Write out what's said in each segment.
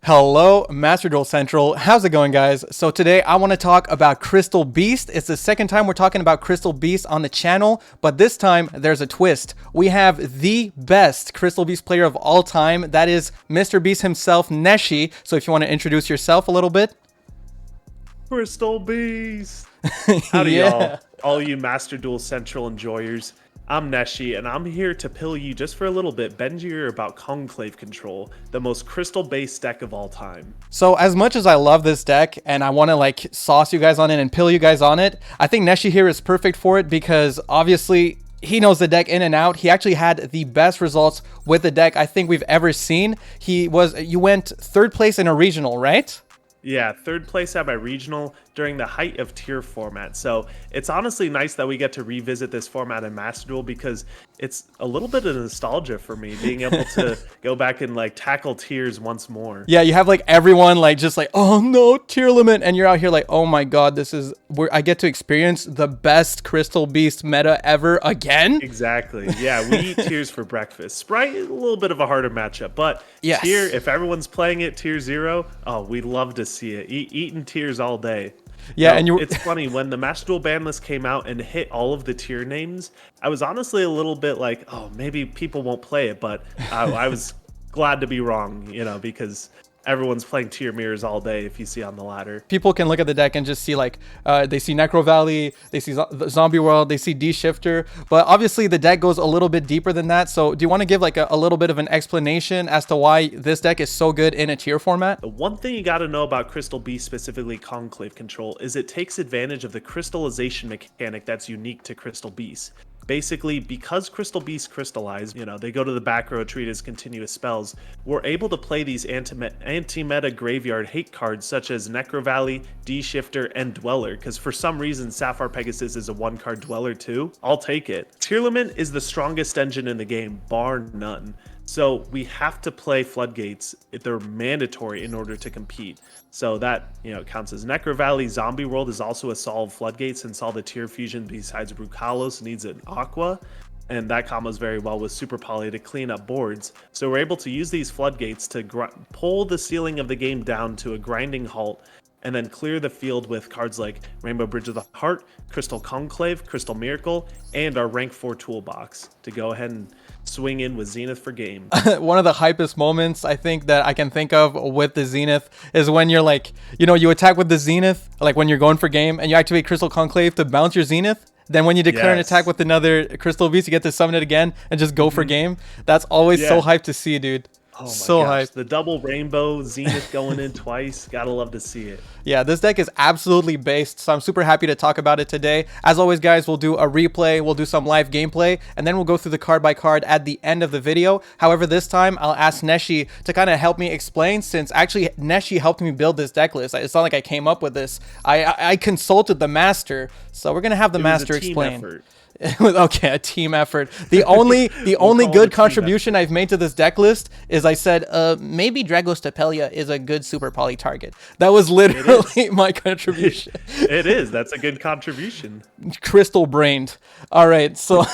Hello, Master Duel Central. How's it going, guys? So today I want to talk about Crystal Beast. It's the second time we're talking about Crystal Beast on the channel, but this time there's a twist. We have the best Crystal Beast player of all time. That is Mr. Beast himself, Neshy. So if you want to introduce yourself a little bit. Crystal Beast! Howdy, y'all. All you Master Duel Central enjoyers. I'm Neshy, and I'm here to pill you just for a little bit, bend your ear about Conclave Control, the most crystal-based deck of all time. So as much as I love this deck and I want to like sauce you guys on it and pill you guys on it, I think Neshy here is perfect for it because obviously he knows the deck in and out. He actually had the best results with the deck I think we've ever seen. You went third place in a regional, right? Yeah, third place at my regional during the height of tier format. So it's honestly nice that we get to revisit this format in Master Duel because it's a little bit of nostalgia for me being able to go back and like tackle tiers once more. Yeah, you have like everyone like just like, oh no, tier limit, and you're out here like, oh my god, this is where I get to experience the best Crystal Beast meta ever again. Exactly. Yeah, we eat tiers for breakfast. Sprite is a little bit of a harder matchup, but yes. Tier, if everyone's playing it tier 0, oh, we love to see it. Eating tiers all day. Yeah, and and it's funny when the Master Duel ban list came out and hit all of the tier names. I was honestly a little bit like, oh, maybe people won't play it, but I was glad to be wrong, you know, because everyone's playing tier mirrors all day if you see on the ladder. People can look at the deck and just see like they see Necro Valley, they see Zombie World, they see D-Shifter, but obviously the deck goes a little bit deeper than that. So do you want to give like a little bit of an explanation as to why this deck is so good in a tier format? The one thing you got to know about Crystal Beast, specifically Conclave Control, is it takes advantage of the crystallization mechanic that's unique to Crystal Beast. Basically, because Crystal Beasts crystallize, you know, they go to the back row, treat as continuous spells, we're able to play these anti-meta graveyard hate cards such as Necro Valley, D-Shifter, and Dweller, because for some reason Sapphire Pegasus is a one-card Dweller too. I'll take it. Tier Limit is the strongest engine in the game, bar none. So we have to play Floodgates. They're mandatory in order to compete. So that, you know, counts as Necro Valley. Zombie World is also a solid Floodgate since all the tier fusion besides Brucalos needs an Aqua. And that combos very well with Super Poly to clean up boards. So we're able to use these Floodgates to pull the ceiling of the game down to a grinding halt and then clear the field with cards like Rainbow Bridge of the Heart, Crystal Conclave, Crystal Miracle, and our rank 4 toolbox to go ahead and swing in with Zenith for game. One of the hypest moments I think that I can think of with the Zenith is when you're like, you know, you attack with the Zenith, like when you're going for game and you activate Crystal Conclave to bounce your Zenith. Then when you declare an attack with another Crystal Beast, you get to summon it again and just go for game. That's always so hyped to see, dude. Oh my so gosh, hyped. the double rainbow Zenith going in twice. Gotta love to see it. Yeah, this deck is absolutely based, so I'm super happy to talk about it today. As always, guys, we'll do a replay, we'll do some live gameplay, and then we'll go through the card by card at the end of the video. However, this time, I'll ask Neshy to kind of help me explain, since actually Neshy helped me build this deck list. It's not like I came up with this. I consulted the master, so we're going to have the master explain. Effort. Okay, a team effort. The only good contribution I've made to this deck list is I said maybe Dragos Tapelia is a good super poly target. That was literally my contribution. It is. That's a good contribution. Crystal brained. All right, so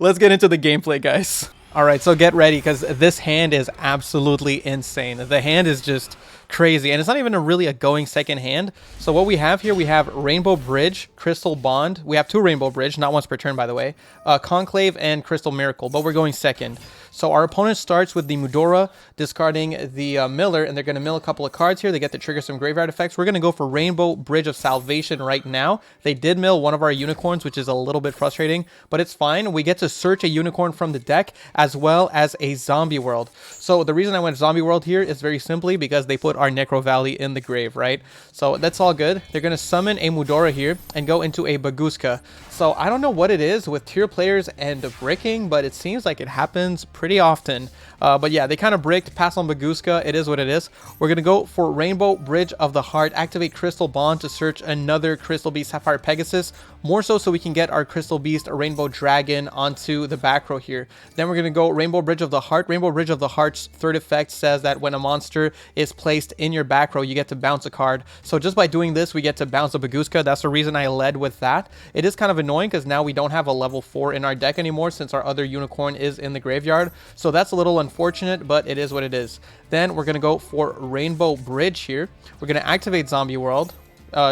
let's get into the gameplay, guys. All right, so get ready because this hand is absolutely insane. The hand is just crazy, and it's not even really a going second hand. So what we have here, we have Rainbow Bridge, Crystal Bond. We have 2 Rainbow Bridge, not once per turn, by the way. Conclave and Crystal Miracle, but we're going second. So our opponent starts with the Mudora, discarding the Miller, and they're going to mill a couple of cards here. They get to trigger some graveyard effects. We're going to go for Rainbow Bridge of Salvation right now. They did mill one of our unicorns, which is a little bit frustrating, but it's fine. We get to search a unicorn from the deck, as well as a Zombie World. So the reason I went Zombie World here is very simply because they put our Necro Valley in the grave, right? So that's all good. They're going to summon a Mudora here and go into a Baguska. So I don't know what it is with tier players and bricking, but it seems like it happens pretty often. But yeah, they kind of bricked, pass on Baguska. It is what it is. We're going to go for Rainbow Bridge of the Heart, activate Crystal Bond to search another Crystal Beast Sapphire Pegasus, more so we can get our Crystal Beast Rainbow Dragon onto the back row here. Then we're going to go Rainbow Bridge of the Heart. Rainbow Bridge of the Heart's third effect says that when a monster is placed Beast in your back row, you get to bounce a card. So just by doing this, we get to bounce a Baguska. That's the reason I led with that. It is kind of annoying because now we don't have a level 4 in our deck anymore since our other unicorn is in the graveyard. So that's a little unfortunate, but it is what it is. Then we're going to go for Rainbow Bridge here. We're going to activate Zombie World.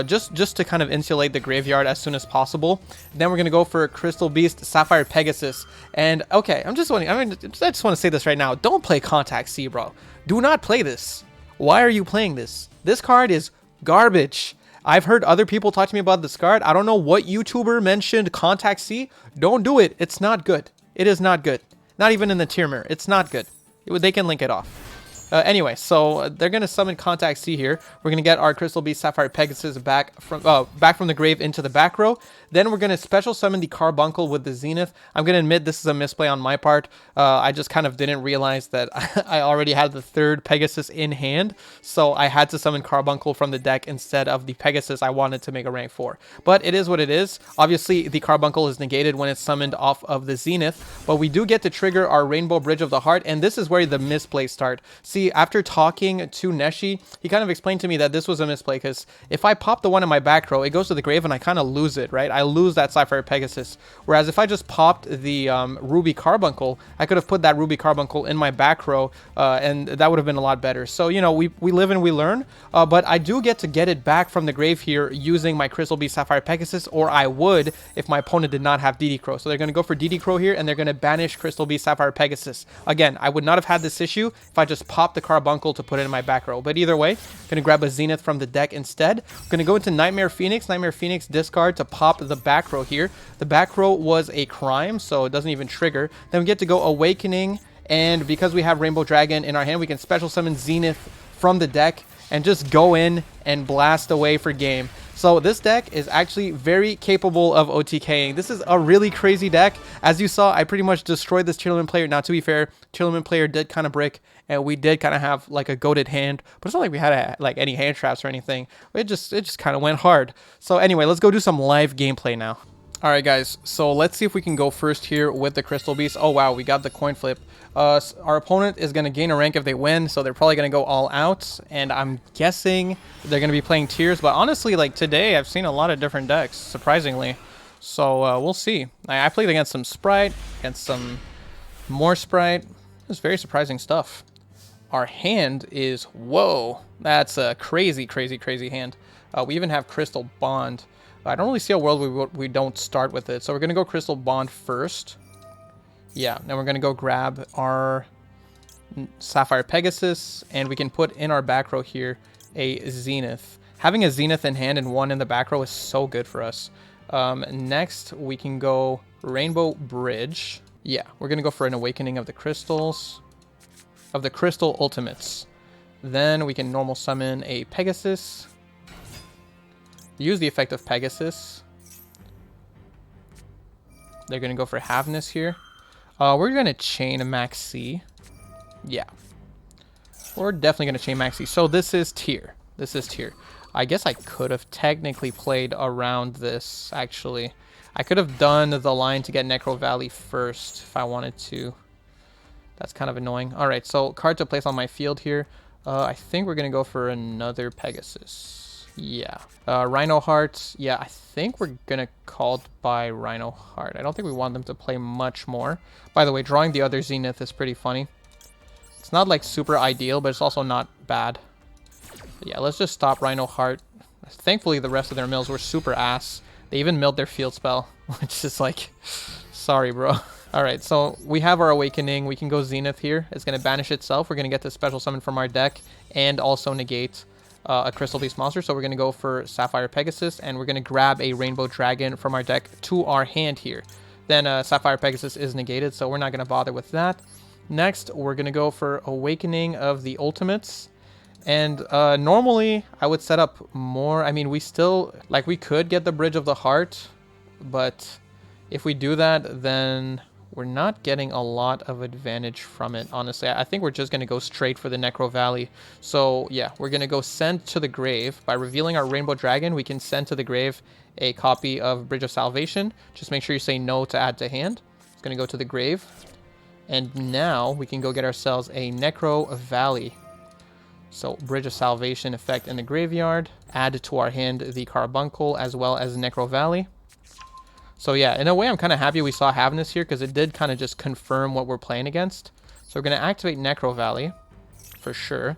Just to kind of insulate the graveyard as soon as possible. Then we're gonna go for Crystal Beast, Sapphire Pegasus, and okay, I just want to say this right now. Don't play Contact C, bro. Do not play this. Why are you playing this? This card is garbage. I've heard other people talk to me about this card. I don't know what YouTuber mentioned Contact C. Don't do it. It's not good. It is not good. Not even in the tier mirror. It's not good. They can link it off. Anyway, so they're going to summon Contact C here. We're going to get our Crystal Beast Sapphire Pegasus back from the grave into the back row. Then we're going to special summon the Carbuncle with the Zenith. I'm going to admit this is a misplay on my part. I just kind of didn't realize that I already had the third Pegasus in hand. So I had to summon Carbuncle from the deck instead of the Pegasus I wanted to make a rank 4. But it is what it is. Obviously, the Carbuncle is negated when it's summoned off of the Zenith. But we do get to trigger our Rainbow Bridge of the Heart. And this is where the misplays start. See, after talking to Neshy, he kind of explained to me that this was a misplay because if I pop the one in my back row, it goes to the grave and I kind of lose it, right? I lose that Sapphire Pegasus. Whereas if I just popped the Ruby Carbuncle, I could have put that Ruby Carbuncle in my back row and that would have been a lot better. So, you know, we live and we learn, but I do get to get it back from the grave here using my Crystal Beast Sapphire Pegasus, or I would if my opponent did not have DD Crow. So they're going to go for DD Crow here and they're going to banish Crystal Beast Sapphire Pegasus. Again, I would not have had this issue if I just popped the Carbuncle to put it in my back row. But either way, going to grab a Zenith from the deck instead. Going to go into Nightmare Phoenix. Nightmare Phoenix discard to pop the back row here. The back row was a crime, so it doesn't even trigger. Then we get to go Awakening, and because we have Rainbow Dragon in our hand, we can special summon Zenith from the deck and just go in and blast away for game. So this deck is actually very capable of OTKing. This is a really crazy deck. As you saw, I pretty much destroyed this Tier Limit player. Now, to be fair, Tier Limit player did kind of brick, and we did kind of have like a goated hand, but it's not like we had like any hand traps or anything. It just kind of went hard. So anyway, let's go do some live gameplay now. All right, guys, so let's see if we can go first here with the Crystal Beast. Oh, wow, we got the coin flip. Our opponent is going to gain a rank if they win, so they're probably going to go all out, and I'm guessing they're going to be playing tiers. But honestly, like today, I've seen a lot of different decks, surprisingly. So we'll see. I played against some Sprite, against some more Sprite. It's very surprising stuff. Our hand is, whoa, that's a crazy, crazy, crazy hand. We even have Crystal Bond. I don't really see a world we don't start with it. So we're going to go Crystal Bond first. Yeah, then we're going to go grab our Sapphire Pegasus, and we can put in our back row here a Zenith. Having a Zenith in hand and one in the back row is so good for us. Next, we can go Rainbow Bridge. Yeah, we're going to go for an Awakening of the Crystals, of the Crystal Ultimates. Then we can normal summon a Pegasus. Use the effect of Pegasus. They're going to go for Havness here. We're going to chain a Max C. Yeah. We're definitely going to chain Max C. So this is tier. This is tier. I guess I could have technically played around this, actually. I could have done the line to get Necro Valley first if I wanted to. That's kind of annoying. All right, so card to place on my field here. I think we're going to go for another Pegasus. Yeah. Rhino Heart. Yeah, I think we're going to call by Rhino Heart. I don't think we want them to play much more. By the way, drawing the other Zenith is pretty funny. It's not like super ideal, but it's also not bad. But yeah, let's just stop Rhino Heart. Thankfully, the rest of their mills were super ass. They even milled their field spell, which is like, sorry, bro. All right, so we have our Awakening. We can go Zenith here. It's going to banish itself. We're going to get the special summon from our deck and also negate a Crystal Beast monster. So we're going to go for Sapphire Pegasus, and we're going to grab a Rainbow Dragon from our deck to our hand here. Then Sapphire Pegasus is negated, so we're not going to bother with that. Next, we're going to go for Awakening of the Ultimates. And normally, I would set up more. I mean, we still, like, we could get the Bridge of the Heart, but if we do that, then we're not getting a lot of advantage from it, honestly. I think we're just going to go straight for the Necro Valley. So, yeah, we're going to go send to the grave. By revealing our Rainbow Dragon, we can send to the grave a copy of Bridge of Salvation. Just make sure you say no to add to hand. It's going to go to the grave. And now we can go get ourselves a Necro Valley. So Bridge of Salvation effect in the graveyard. Add to our hand the Carbuncle as well as Necro Valley. So yeah, in a way I'm kind of happy we saw Havness here because it did kind of just confirm what we're playing against. So we're going to activate Necro Valley for sure.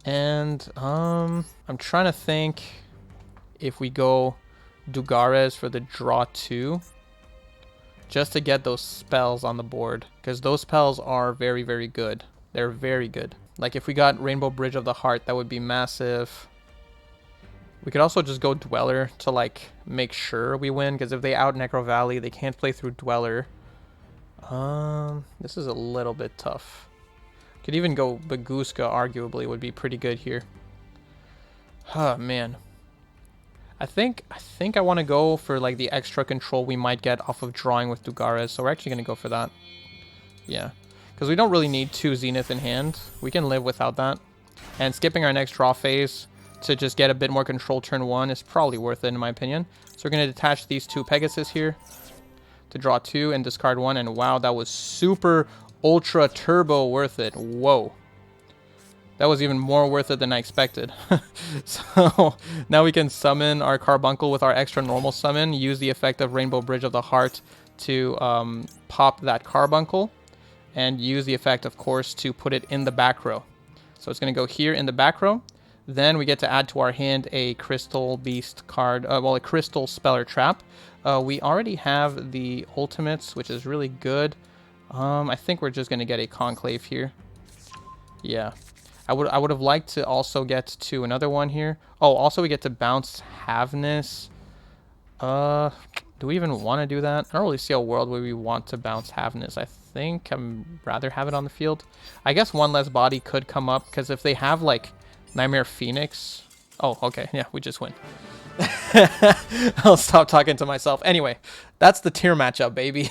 And I'm trying to think if we go Dugares for the draw 2 just to get those spells on the board because those spells are very, very good. They're very good. Like if we got Rainbow Bridge of the Heart, that would be massive. We could also just go Dweller to like make sure we win because if they out Necro Valley, they can't play through Dweller. This is a little bit tough. Could even go Baguska, arguably, would be pretty good here. Oh, man. I think I want to go for like the extra control we might get off of drawing with Dugares, so we're actually going to go for that. Yeah. Because we don't really need 2 Zenith in hand. We can live without that. And skipping our next draw phase to just get a bit more control turn 1 is probably worth it in my opinion. So we're going to detach these 2 Pegasus here to draw 2 and discard 1. And wow, that was super ultra turbo worth it. Whoa. That was even more worth it than I expected. So now we can summon our Carbuncle with our extra normal summon, use the effect of Rainbow Bridge of the Heart to pop that Carbuncle, and use the effect, of course, to put it in the back row. So it's going to go here in the back row. Then we get to add to our hand a Crystal Beast card, well, a Crystal Speller Trap. We already have the ultimates, which is really good. I think we're just going to get a Conclave here. Yeah. I would have liked to also get to another one here. Oh, also we get to bounce Havness. Do we even want to do that? I don't really see a world where we want to bounce Havness. I think I'd rather have it on the field. I guess one less body could come up because if they have like Nightmare Phoenix. Oh, okay. Yeah, we just win. I'll stop talking to myself. Anyway, that's the tier matchup, baby.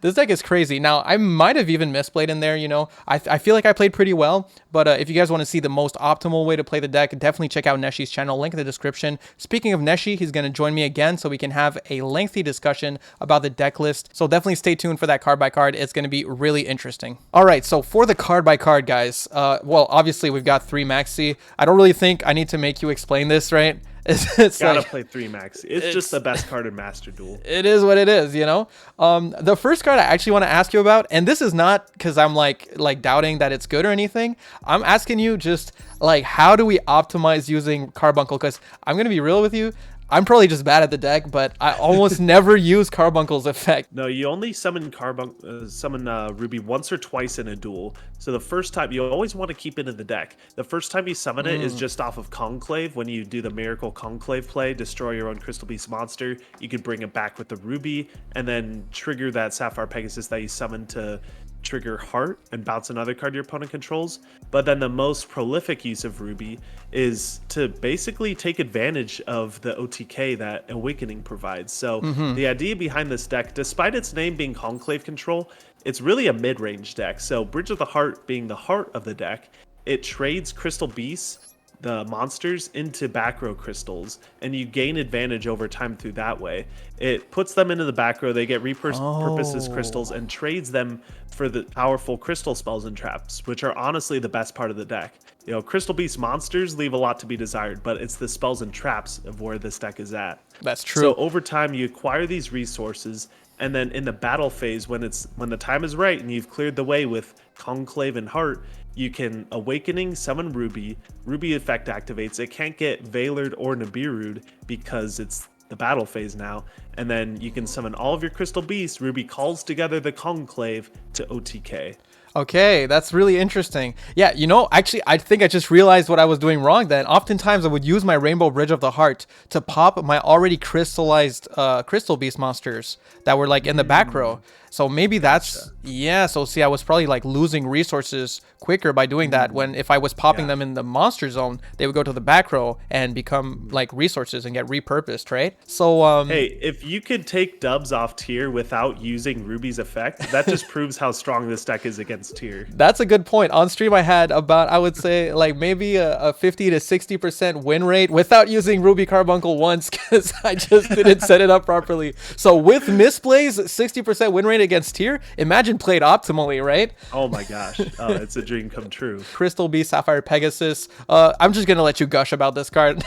This deck is crazy. Now, I might have even misplayed in there, you know. I feel like I played pretty well, but if you guys want to see the most optimal way to play the deck, definitely check out Neshy's channel, link in the description. Speaking of Neshy, he's going to join me again so we can have a lengthy discussion about the deck list. So definitely stay tuned for that card by card. It's going to be really interesting. All right, so for the card by card, guys, well, obviously we've got 3 Maxi. I don't really think I need to make you explain this, right? It's gotta like, play 3 Maxi. It's just the best card in Master Duel. It is what it is, you know. The first card I actually want to ask you about, and this is not because I'm like doubting that it's good or anything. I'm asking you just like, how do we optimize using Carbuncle? Because I'm gonna be real with you. I'm probably just bad at the deck, but I almost never use Carbuncle's effect. No, you only summon Ruby once or twice in a duel. So the first time, you always want to keep it in the deck. The first time you summon it is just off of Conclave. When you do the Miracle Conclave play, destroy your own Crystal Beast monster, you could bring it back with the Ruby, and then trigger that Sapphire Pegasus that you summoned to trigger Heart and bounce another card your opponent controls. But then the most prolific use of Ruby is to basically take advantage of the OTK that Awakening provides. So the idea behind this deck, despite its name being Conclave Control, it's really a mid-range deck. So Bridge of the Heart being the heart of the deck, it trades Crystal Beasts, the monsters, into back row crystals, and you gain advantage over time through that way. It puts them into the back row, they get repurposes crystals, and trades them for the powerful crystal spells and traps, which are honestly the best part of the deck. You know, Crystal Beast monsters leave a lot to be desired, but it's the spells and traps of where this deck is at. That's true. So over time, you acquire these resources, and then in the battle phase, when the time is right and you've cleared the way with Conclave and Heart, you can Awakening, summon Ruby. Ruby effect activates. It can't get Veilered or Nibiru'd because it's the battle phase now. And then you can summon all of your Crystal Beasts. Ruby calls together the Conclave to OTK. Okay, that's really interesting. Yeah, you know, actually, I think I just realized what I was doing wrong then. Oftentimes, I would use my Rainbow Bridge of the Heart to pop my already crystallized Crystal Beast monsters that were like in the back row. So maybe that's, yeah, so see, I was probably like losing resources quicker by doing that, when if I was popping them in the monster zone, they would go to the back row and become like resources and get repurposed, right? So, hey, if you could take dubs off tier without using Ruby's effect, that just proves how strong this deck is against against tier. That's a good point. On stream, I had about, I would say, like maybe a 50 to 60% win rate without using Ruby Carbuncle once because I just didn't set it up properly. So with misplays, 60% win rate against tier, imagine played optimally, right? Oh my gosh. Oh, it's a dream come true. Crystal Beast, Sapphire Pegasus. I'm just going to let you gush about this card.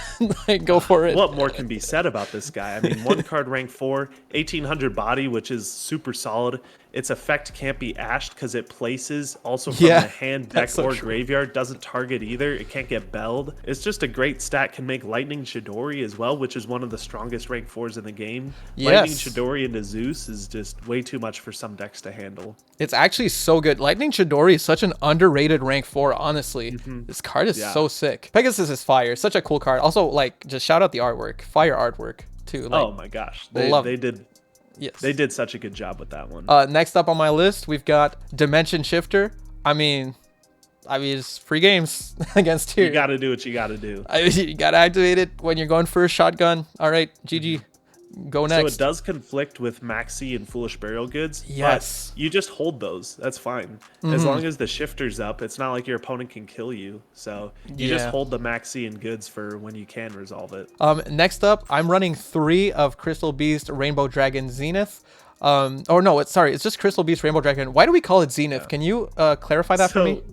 Like, go for it. What more can be said about this guy? I mean, one card rank 4, 1800 body, which is super solid. Its effect can't be ashed because it places also from the hand, deck, or graveyard. Doesn't target either. It can't get belled. It's just a great stat. Can make Lightning Chidori as well, which is one of the strongest rank 4s in the game. Lightning Chidori into Zeus is just way too much for some decks to handle. It's actually so good. Lightning Chidori is such an underrated rank 4, honestly. This card is so sick. Pegasus is fire. Such a cool card. Also, like, just shout out the artwork. Fire artwork, too. Like, oh my gosh. They did. Yes. They did such a good job with that one. Next up on my list, we've got Dimension Shifter. I mean, it's free games against tier. You got to do what you got to do. You got to activate it when you're going for a shotgun. All right, GG. Go next. So it does conflict with Maxi and Foolish Burial Goods. Yes. But you just hold those. That's fine. As long as the shifter's up, it's not like your opponent can kill you. So you just hold the Maxi and Goods for when you can resolve it. Next up, I'm running 3 of Crystal Beast, Rainbow Dragon, Zenith. Or no, it's just Crystal Beast, Rainbow Dragon. Why do we call it Zenith? Can you clarify that for me?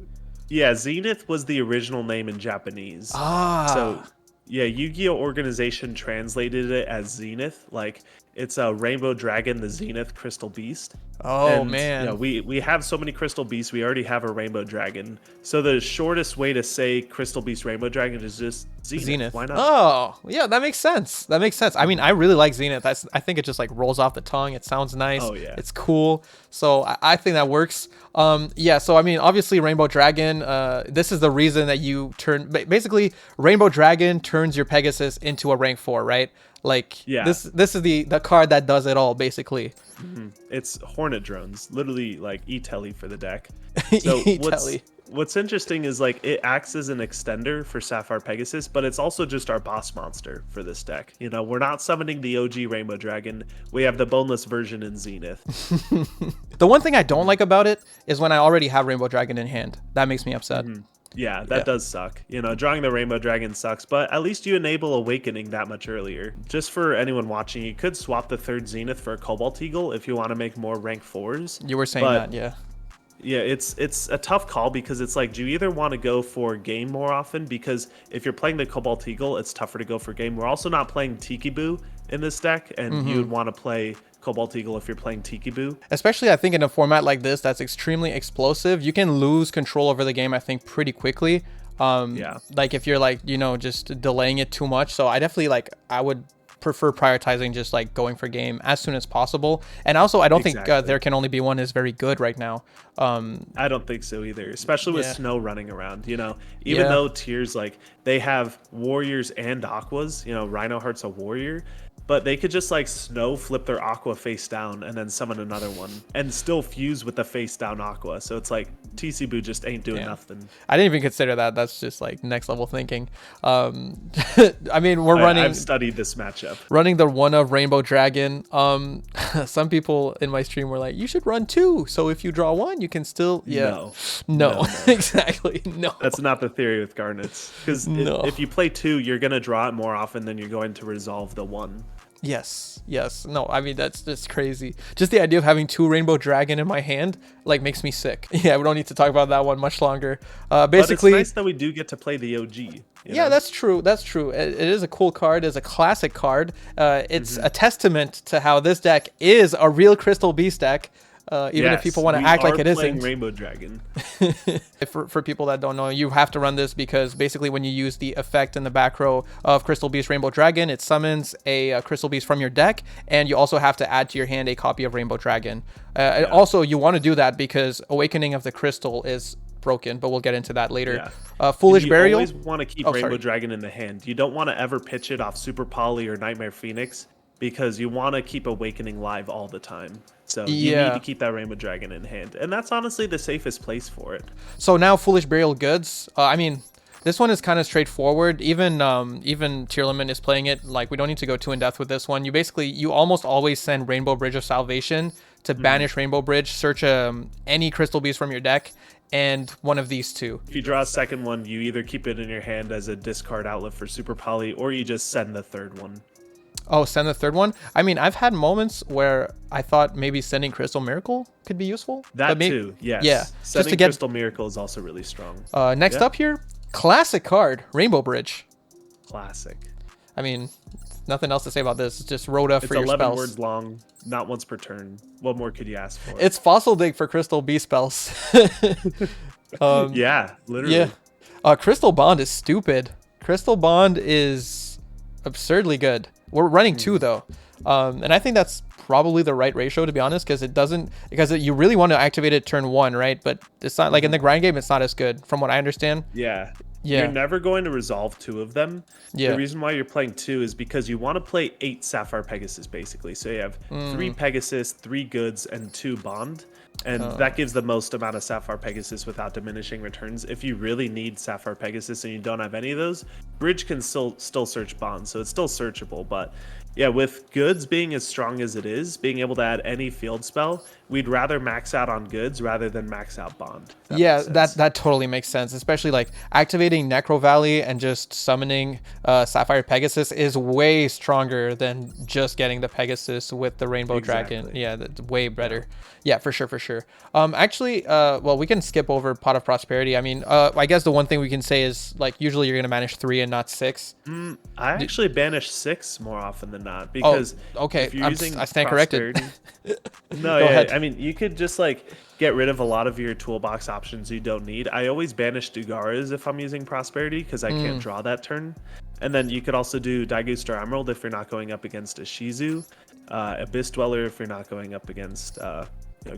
Yeah, Zenith was the original name in Japanese. So yeah, Yu-Gi-Oh! Organization translated it as Zenith. Like, it's a Rainbow Dragon, the Zenith Crystal Beast. Oh, man. Yeah, we have so many Crystal Beasts, we already have a Rainbow Dragon. So the shortest way to say Crystal Beast Rainbow Dragon is just Zenith. Why not? Oh, yeah, that makes sense. That makes sense. I mean, I really like Zenith. I think it just, like, rolls off the tongue. It sounds nice. Oh, yeah. It's cool. So I think that works. Yeah, so, I mean, obviously, Rainbow Dragon, this is the reason that you turn... Basically, Rainbow Dragon turns your Pegasus into a rank 4, right? Like, this is the card that does it all, basically. It's Hornet Drones, literally like E-Telly for the deck. So what's interesting is, like, it acts as an extender for Sapphire Pegasus, but it's also just our boss monster for this deck. You know, we're not summoning the OG Rainbow Dragon. We have the boneless version in Zenith. The one thing I don't like about it is when I already have Rainbow Dragon in hand. That makes me upset. Yeah, that does suck. You know, drawing the Rainbow Dragon sucks, but at least you enable Awakening that much earlier. Just for anyone watching, you could swap the 3rd Zenith for a Cobalt Eagle if you want to make more rank 4s. You were saying that, yeah. Yeah, it's a tough call because it's like, do you either want to go for game more often? Because if you're playing the Cobalt Eagle, it's tougher to go for game. We're also not playing Tiki Boo in this deck, and you would want to play Cobalt Eagle if you're playing Tiki Boo. Especially, I think, in a format like this that's extremely explosive, you can lose control over the game, I think, pretty quickly. Like, if you're, like, you know, just delaying it too much. So I definitely, like, I would prefer prioritizing just, like, going for game as soon as possible. And also, I don't think There Can Only Be One is very good right now. I don't think so either, especially with Snow running around. You know, even though tiers, like, they have warriors and aquas, you know, Rhino Heart's a warrior, but they could just, like, Snow flip their aqua face down and then summon another one and still fuse with the face down aqua. So it's like TC Boo just ain't doing nothing. I didn't even consider that. That's just, like, next level thinking. I mean, I've studied this matchup. Running the one of Rainbow Dragon. Some people in my stream were like, you should run 2. So if you draw 1, you can still... No. Exactly. No. That's not the theory with Garnets. Because if you play 2, you're going to draw it more often than you're going to resolve the 1. Yes. No, I mean, that's just crazy. Just the idea of having 2 Rainbow Dragon in my hand, like, makes me sick. Yeah, we don't need to talk about that one much longer. Basically, but it's nice that we do get to play the OG. You know? That's true. It is a cool card. It's a classic card. It's a testament to how this deck is a real Crystal Beast deck. Even if people want to act like it isn't. Rainbow Dragon. For people that don't know, you have to run this because basically when you use the effect in the back row of Crystal Beast Rainbow Dragon, it summons a Crystal Beast from your deck, and you also have to add to your hand a copy of Rainbow Dragon. Also, you want to do that because Awakening of the Crystal is broken, but we'll get into that later. Foolish Burial. You always want to keep Rainbow Dragon in the hand. You don't want to ever pitch it off Super Poly or Nightmare Phoenix because you want to keep Awakening live all the time. So you need to keep that Rainbow Dragon in hand. And that's honestly the safest place for it. So now Foolish Burial Goods. I mean, this one is kind of straightforward. Even Tier Limit is playing it. Like, we don't need to go too in depth with this one. You almost always send Rainbow Bridge of Salvation to banish Rainbow Bridge, search any Crystal Beast from your deck, and one of these two. If you draw a second one, you either keep it in your hand as a discard outlet for Super Poly, or you just send the third one. Oh, send the third one? I mean, I've had moments where I thought maybe sending Crystal Miracle could be useful. That too, yes. Yeah, Sending just to get Crystal Miracle is also really strong. Next up here, classic card, Rainbow Bridge. Classic. I mean, nothing else to say about this. It's just Rhoda for your It's 11 spells. words long, not once per turn. What more could you ask for? It's Fossil Dig for Crystal B spells. Yeah, literally. Yeah. Crystal Bond is stupid. Crystal Bond is absurdly good. We're running 2 though. And I think that's probably the right ratio, to be honest, because you really want to activate it turn 1, right? But it's not like in the grind game, it's not as good from what I understand. Yeah. Yeah. You're never going to resolve 2 of them. Yeah. The reason why you're playing 2 is because you want to play 8 Sapphire Pegasus, basically. So you have 3 Pegasus, 3 Goods, and 2 Bond. And that gives the most amount of Sapphire Pegasus without diminishing returns. If you really need Sapphire Pegasus and you don't have any of those, Bridge can still search Bond, so it's still searchable. But yeah, with Goods being as strong as it is, being able to add any field spell, we'd rather max out on Goods rather than max out Bond. Yeah, that totally makes sense. Especially like activating Necro Valley and just summoning Sapphire Pegasus is way stronger than just getting the Pegasus with the Rainbow Dragon. Yeah, that's way better. Yeah, for sure. Actually, well, we can skip over Pot of Prosperity. I mean, I guess the one thing we can say is like usually you're gonna banish 3 and not 6. I actually banish 6 more often than not because okay, if you're using I stand corrected. No, Go ahead. I mean, you could just like get rid of a lot of your toolbox options you don't need. I always banish Dugaras if I'm using Prosperity because I can't draw that turn. And then you could also do Daiguster Emerald if you're not going up against a Shizu, Abyss Dweller if you're not going up against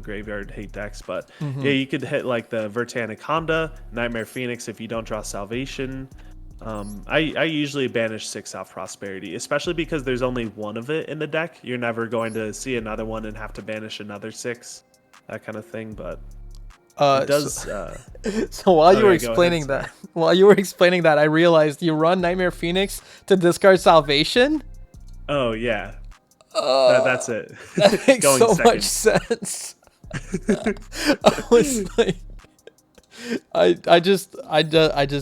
Graveyard Hate decks. But yeah, you could hit like the Vertanic Honda, Nightmare Phoenix if you don't draw Salvation. I usually banish 6 off Prosperity, especially because there's only one of it in the deck. You're never going to see another one and have to banish another 6, that kind of thing. But it does. So while you were explaining that, I realized you run Nightmare Phoenix to discard Salvation. Oh yeah, that's it. That makes so much sense. I was like, I just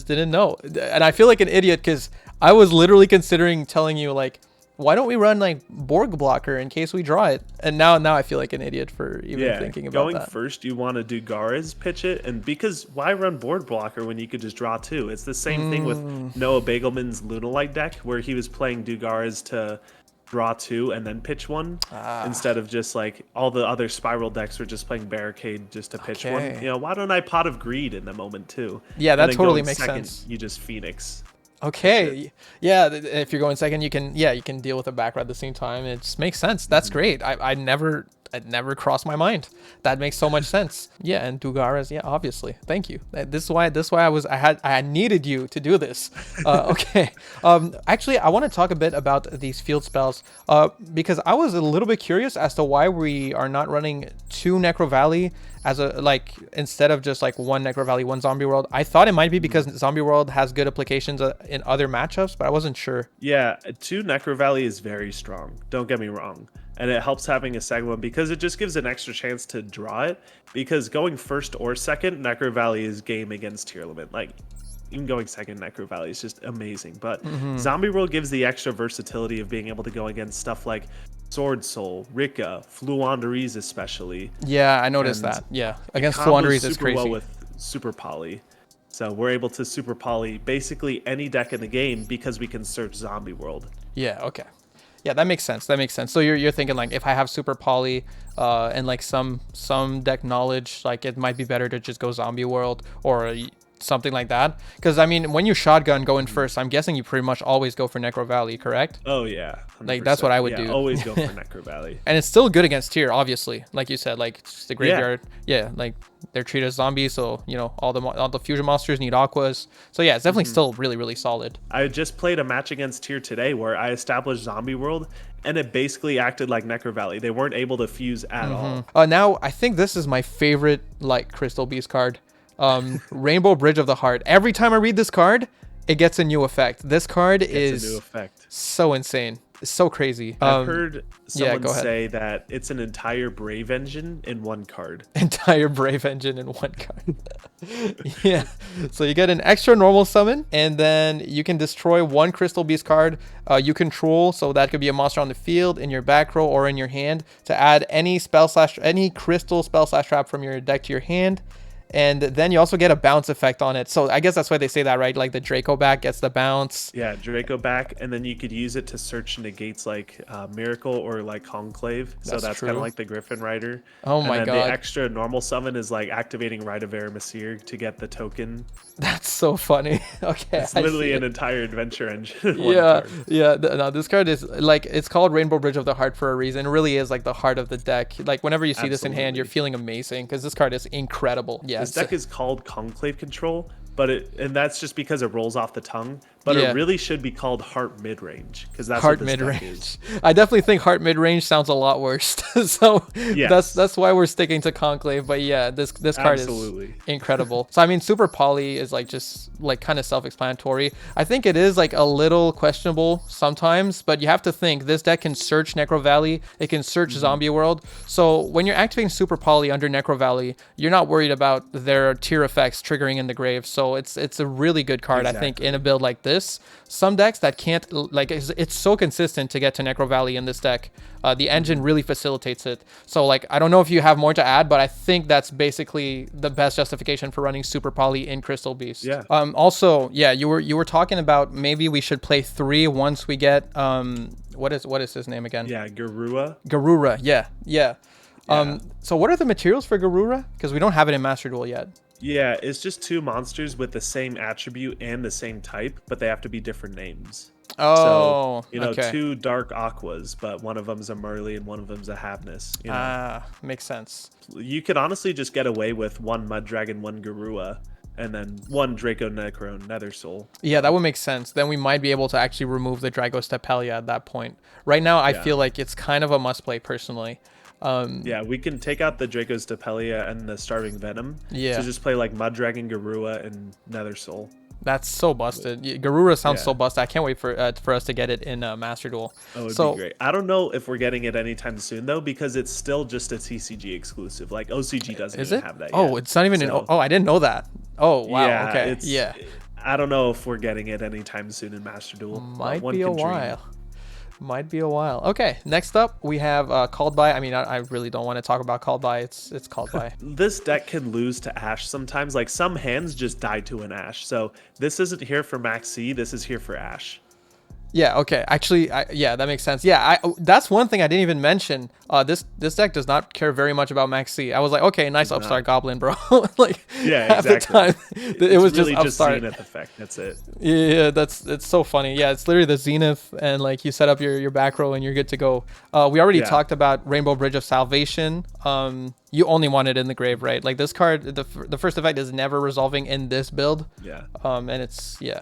didn't know, and I feel like an idiot because I was literally considering telling you like, why don't we run like Borg Blocker in case we draw it? And now I feel like an idiot for even thinking about that. Going first, you want to do Garas, pitch it, and because why run Borg Blocker when you could just draw 2? It's the same thing with Noah Bagelman's Lunalight deck where he was playing Dugaras to draw 2 and then pitch 1 instead of just like all the other Spiral decks were just playing Barricade just to pitch 1. You know, why don't I Pot of Greed in the moment too? Yeah, that totally makes sense. You just Phoenix. Okay, yeah, if you're going second, you can deal with the back row at the same time. It just makes sense. That's great. I'd never crossed my mind. That makes so much sense. Yeah, and Dugaras, yeah, obviously. Thank you. This is why I had needed you to do this. Okay. Actually, I want to talk a bit about these field spells because I was a little bit curious as to why we are not running 2 Necro Valley as a instead of just like 1 Necro Valley, 1 Zombie World. I thought it might be because Zombie World has good applications in other matchups, but I wasn't sure. Yeah, 2 Necro Valley is very strong. Don't get me wrong. And it helps having a second one because it just gives an extra chance to draw it. Because going first or second, Necro Valley is game against tier limit. Like, even going second Necro Valley is just amazing. But Zombie World gives the extra versatility of being able to go against stuff like Sword Soul, Rika, Fluandereeze especially. Yeah, I noticed that. Yeah, against Fluandereeze is crazy. Well with Super Poly. So we're able to Super Poly basically any deck in the game because we can search Zombie World. Yeah, okay. Yeah, that makes sense. So you're thinking like if I have Super Poly and like some deck knowledge, like it might be better to just go Zombie World or something like that. Because I mean, when you shotgun going first, I'm guessing you pretty much always go for Necro Valley, correct? Oh yeah, 100%. Like that's what I would do. Always go for Necro Valley. And it's still good against tier, obviously. Like you said, like the graveyard. Yeah, like they're treated as zombies, so you know all the fusion monsters need aquas. So yeah, it's definitely still really solid. I just played a match against tier today where I established Zombie World, and it basically acted like Necro Valley. They weren't able to fuse at all. Now I think this is my favorite like Crystal Beast card. Rainbow Bridge of the Heart. Every time I read this card, it gets a new effect. This card is a new effect. So insane. It's so crazy. I've heard Yeah, someone go ahead. say that it's an entire Brave engine in one card. Entire Brave engine in one card. Yeah. So you get an extra normal summon, and then you can destroy one Crystal Beast card you control. So that could be a monster on the field, in your back row, or in your hand to add any any crystal spell slash trap from your deck to your hand. And then you also get a bounce effect on it. So I guess that's why they say that, right? Like the Draco back gets the bounce. Yeah, Draco back, and then you could use it to search negates like Miracle or like Conclave. So that's kind true. of like the Griffin Rider. Oh and my then god. the extra normal summon is like activating Rite of Aramesir to get the token. That's so funny. Okay. It's I literally see an it. entire adventure engine in one Yeah, card. yeah. No, this card is like, it's called Rainbow Bridge of the Heart for a reason. It really is like the heart of the deck. Like whenever you see this in hand, you're Absolutely. feeling amazing because this card is incredible. Yeah. This deck is called Conclave Control, but and that's just because it rolls off the tongue. But Yeah. it really should be called Heart Midrange because that's Heart what this mid deck range. is. I definitely think heart mid range sounds a lot worse. So Yes. that's why we're sticking to Conclave. But yeah, this card Absolutely. is incredible. So I mean, Super Poly is like just like kind of self-explanatory. I think it is like a little questionable sometimes, but you have to think this deck can search Necro Valley. It can search Zombie World. So when you're activating Super Poly under Necro Valley, you're not worried about their tier effects triggering in the grave. So it's a really good card, I think, in a build like this. Some decks that can't, like, it's so consistent to get to Necro Valley in this deck. The engine really facilitates it. So, like, I don't know if you have more to add, but I think that's basically the best justification for running Super Poly in Crystal Beast. Yeah. Also, yeah, you were talking about maybe we should play 3 once we get what is his name again? Yeah, Garua. Garura. Yeah, yeah. Yeah. So what are the materials for Garura? Because we don't have it in Master Duel yet. Yeah, it's just 2 monsters with the same attribute and the same type, but they have to be different names. Oh, So, okay. 2 dark aquas, but one of them's a Merly and one of them's a Havness. Makes sense. You could honestly just get away with 1 Mud Dragon, 1 Garua, and then 1 Draco Necro Nether Soul. Yeah, that would make sense. Then we might be able to actually remove the Dragostapelia at that point. Right now, I feel like it's kind of a must play personally. Yeah, we can take out the Draco's Depelia and the Starving Venom. Yeah. To just play like Mud Dragon, Garua, and Nether Soul. That's so busted. Garura sounds Yeah. so busted. I can't wait for us to get it in Master Duel. Oh, it'd So be great. I don't know if we're getting it anytime soon though, because it's still just a TCG exclusive. Like OCG doesn't is even it? have that Oh, yet. it's not even in. So, Oh, I didn't know that. Oh, wow. yeah, Okay. it's, Yeah. I don't know if we're getting it anytime soon in Master Duel. but Might one be a can dream. while. Might be a while. Okay. Next up, we have Called By. I mean, I really don't want to talk about Called By. It's Called By. This deck can lose to Ash sometimes. Like some hands just die to an Ash. So this isn't here for Max C. This is here for Ash. Yeah, okay. Actually, yeah, that makes sense. Yeah, that's one thing I didn't even mention. This deck does not care very much about Max C. I was like, okay, nice Upstart Goblin, bro. Like, Yeah, half exactly. the time, it was really just Upstart. Zenith effect. That's it. Yeah, it's so funny. Yeah, it's literally the Zenith, and like you set up your back row and you're good to go. We already talked about Rainbow Bridge of Salvation. You only want it in the grave, right? Like this card, the first effect is never resolving in this build. Yeah. And it's yeah.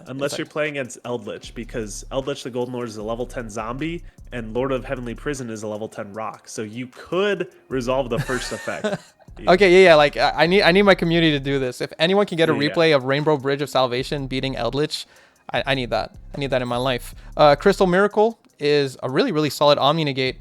Unless It's you're playing against Eldritch, because Eldritch the Golden Lord is a level 10 zombie, and Lord of Heavenly Prison is a level 10 rock. So you could resolve the first effect. Okay, yeah. Like I need my community to do this. If anyone can get a Yeah. replay of Rainbow Bridge of Salvation beating Eldritch, I need that. I need that in my life. Crystal Miracle is a really solid Omni Negate.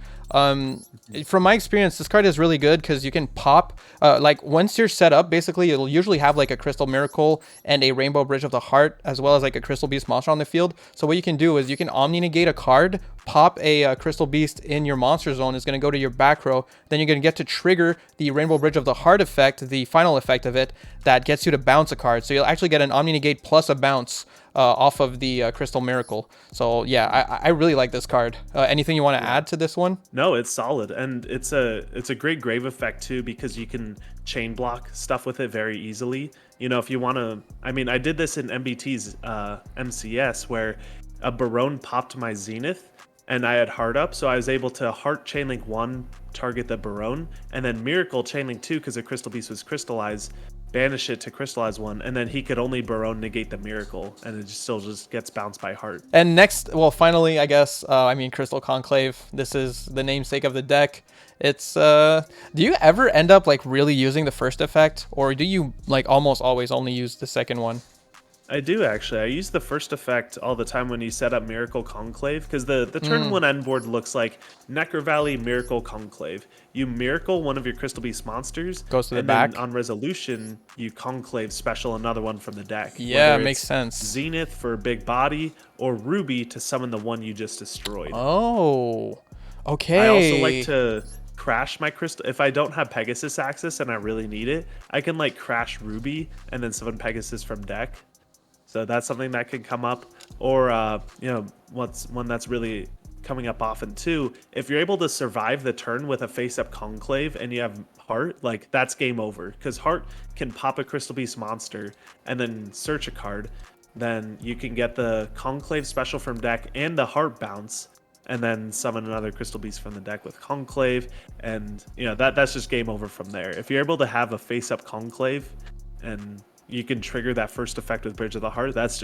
From my experience, this card is really good because you can pop, like once you're set up, basically it'll usually have like a Crystal Miracle and a Rainbow Bridge of the Heart, as well as like a Crystal Beast monster on the field. So what you can do is you can Omni Negate a card, pop a Crystal Beast in your monster zone, is going to go to your back row, then you're going to get to trigger the Rainbow Bridge of the Heart effect, the final effect of it, that gets you to bounce a card. So you'll actually get an Omni Negate plus a bounce off of the Crystal Miracle. So yeah, I really like this card. Anything you want to add to this one? No, it's solid, and it's a great grave effect too, because you can chain block stuff with it very easily. You know, if you want to, I mean, I did this in MBT's MCS where a Barone popped my Zenith, and I had Heart up, so I was able to Heart Chainlink 1, target the Barone, and then Miracle Chainlink 2 because the Crystal Beast was crystallized, banish it to crystallize 1, and then he could only Barone negate the Miracle, and it still just gets bounced by Heart. And next, well, finally, I guess, I mean, Crystal Conclave. This is the namesake of the deck. It's, do you ever end up, like, really using the first effect? Or do you, like, almost always only use the second one? I do actually. I use the first effect all the time when you set up Miracle Conclave, because the turn one end board looks like Necro Valley Miracle Conclave. You miracle one of your Crystal Beast monsters, Goes to the and then back. on resolution you Conclave special another one from the deck. Yeah, Whether makes it's sense. Zenith for big body or Ruby to summon the one you just destroyed. Oh, I also like okay. to crash my crystal. If I don't have Pegasus access and I really need it, I can like crash Ruby and then summon Pegasus from deck. So that's something that could come up. Or, what's one that's really coming up often too. If you're able to survive the turn with a face-up Conclave and you have Heart, like that's game over. Because Heart can pop a Crystal Beast monster and then search a card. Then you can get the Conclave special from deck and the Heart bounce, and then summon another Crystal Beast from the deck with Conclave, and that's just game over from there. If you're able to have a face-up Conclave and you can trigger that first effect with Bridge of the Heart, that's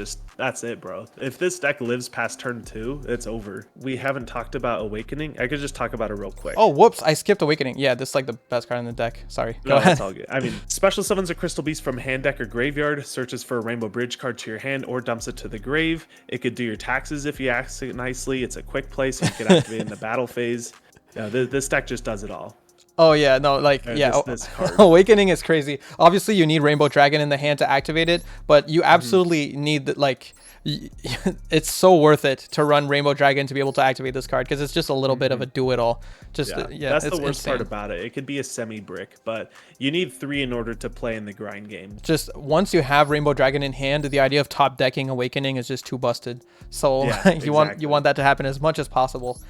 it, bro. If this deck lives past turn 2, it's over. We haven't talked about Awakening. I could just talk about it real quick. Oh, whoops, I skipped Awakening. Yeah, this is like the best card in the deck. Sorry, go No, ahead. that's all good. I mean, special summons a Crystal Beast from hand, deck, or graveyard, searches for a Rainbow Bridge card to your hand, or dumps it to the grave. It could do your taxes if you ask it nicely. It's a quick play, so you can activate in the battle phase. Yeah, this deck just does it all. Oh yeah, no, like yeah, this card. Awakening is crazy. Obviously, you need Rainbow Dragon in the hand to activate it, but you absolutely need the, like, it's so worth it to run Rainbow Dragon to be able to activate this card because it's just a little bit of a do-it-all. Just yeah, that's it's the worst insane. part about it. It could be a semi-brick, but you need 3 in order to play in the grind game. Just once you have Rainbow Dragon in hand, the idea of top decking Awakening is just too busted. So Yeah, you want that to happen as much as possible.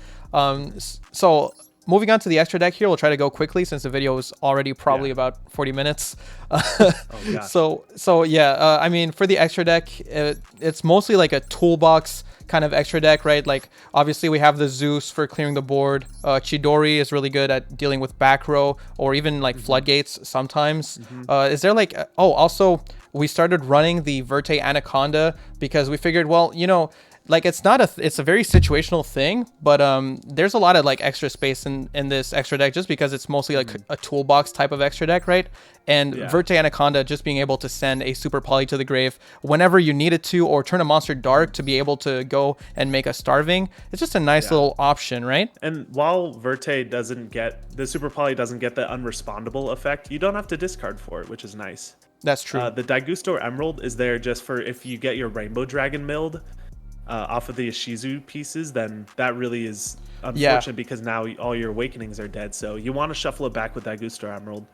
So moving on to the extra deck here, we'll try to go quickly since the video is already probably about 40 minutes. God. So yeah, I mean, for the extra deck, it's mostly like a toolbox kind of extra deck, right? Like obviously we have the Zeus for clearing the board. Chidori is really good at dealing with back row or even like floodgates sometimes. Is there like, also we started running the Verte Anaconda because we figured, well, like it's a very situational thing, but there's a lot of like extra space in this extra deck just because it's mostly like a toolbox type of extra deck, right? And Verte Anaconda just being able to send a super poly to the grave whenever you need it to, or turn a monster dark to be able to go and make a starving. It's just a nice little option, right? And while Verte doesn't get the super poly doesn't get the unrespondable effect, you don't have to discard for it, which is nice. That's true. The Daigusto Emerald is there just for if you get your Rainbow Dragon milled off of the Ishizu pieces, then that really is unfortunate because now all your Awakenings are dead. So you want to shuffle it back with Daigusto Emerald.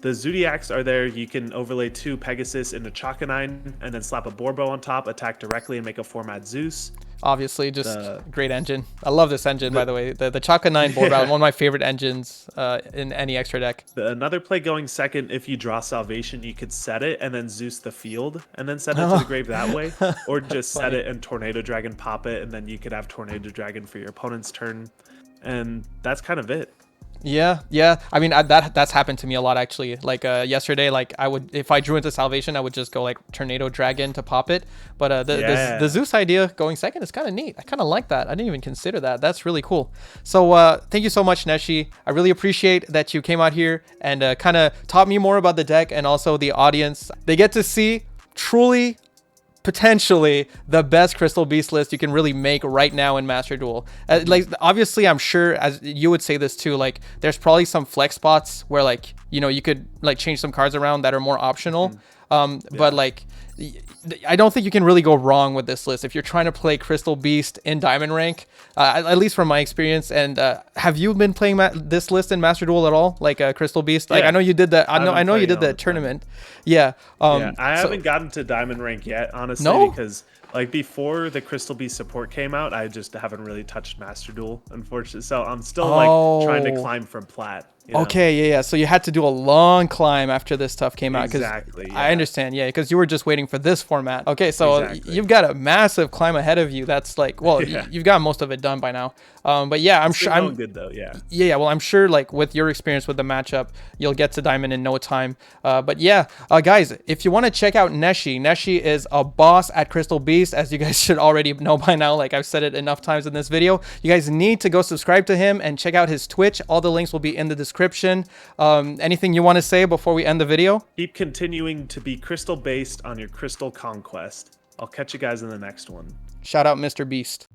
The Zodiacs are there. You can overlay 2 Pegasus into Chakanine and then slap a Borbo on top, attack directly, and make a format Zeus. Obviously, just great engine. I love this engine, by the way. The Chaka 9 board battle, one of my favorite engines in any extra deck. Another play going second, if you draw Salvation, you could set it and then Zeus the field and then send it to the grave that way. Or just set it and Tornado Dragon pop it, and then you could have Tornado Dragon for your opponent's turn. And that's kind of it. Yeah. I mean, that's happened to me a lot actually. Like yesterday, like if I drew into Salvation, I would just go like Tornado Dragon to pop it. But the Zeus idea going second is kind of neat. I kind of like that. I didn't even consider that. That's really cool. So thank you so much, Neshy. I really appreciate that you came out here and kind of taught me more about the deck, and also the audience. They get to see truly, potentially the best Crystal Beast list you can really make right now in Master Duel. Like obviously, I'm sure as you would say this too, like there's probably some flex spots where like you could like change some cards around that are more optional. But like I don't think you can really go wrong with this list if you're trying to play Crystal Beast in Diamond rank, at least from my experience. And have you been playing this list in Master Duel at all, like Crystal Beast? Like I know you did that. I know you did the tournament. I haven't gotten to Diamond rank yet, honestly, because like before the Crystal Beast support came out, I just haven't really touched Master Duel, unfortunately. So I'm still like trying to climb from plat. Okay, yeah. So you had to do a long climb after this stuff came out. Exactly. I understand, because you were just waiting for this format. Okay, so you've got a massive climb ahead of you. That's like, well, you've got most of it done by now. But yeah, I'm sure I'm good though. Well, I'm sure like with your experience with the matchup, you'll get to Diamond in no time. But yeah, guys, if you want to check out Neshy is a boss at Crystal Beast. Beast, as you guys should already know by now, like I've said it enough times in this video. You guys need to go subscribe to him and check out his Twitch. All the links will be in the description. Anything you want to say before we end the video? Keep continuing to be crystal based on your crystal conquest. I'll catch you guys in the next one. Shout out Mr. Beast.